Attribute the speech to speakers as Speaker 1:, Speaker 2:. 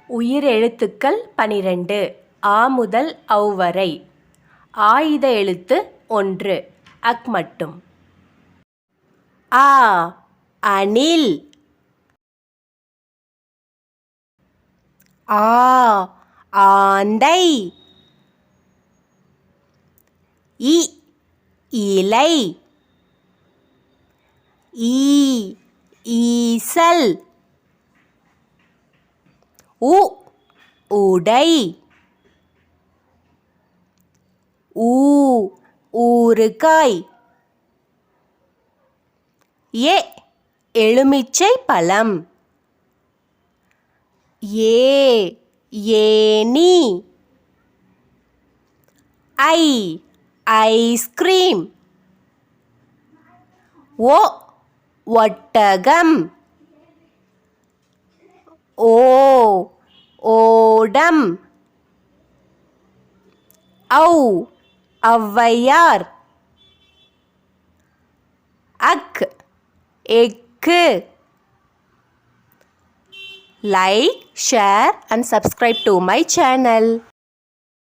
Speaker 1: உயிர் எழுத்துக்கள் 12 ஆ முதல் ஔ வரை. ஆயுத எழுத்து 1 அக் மட்டும். ஆ அணில். ஆ ஆந்தை. இ இலை. ஈ ஈசல். உ உடை. ஊ ஊறுகாய். ஏ எலுமிச்சை பழம். ஏ ஏணி. ஐ ஐஸ்கிரீம். ஓ ஒட்டகம். ஓ ஓடம். ஔ ஔவையார். அக் egg. Like, share and subscribe to my channel.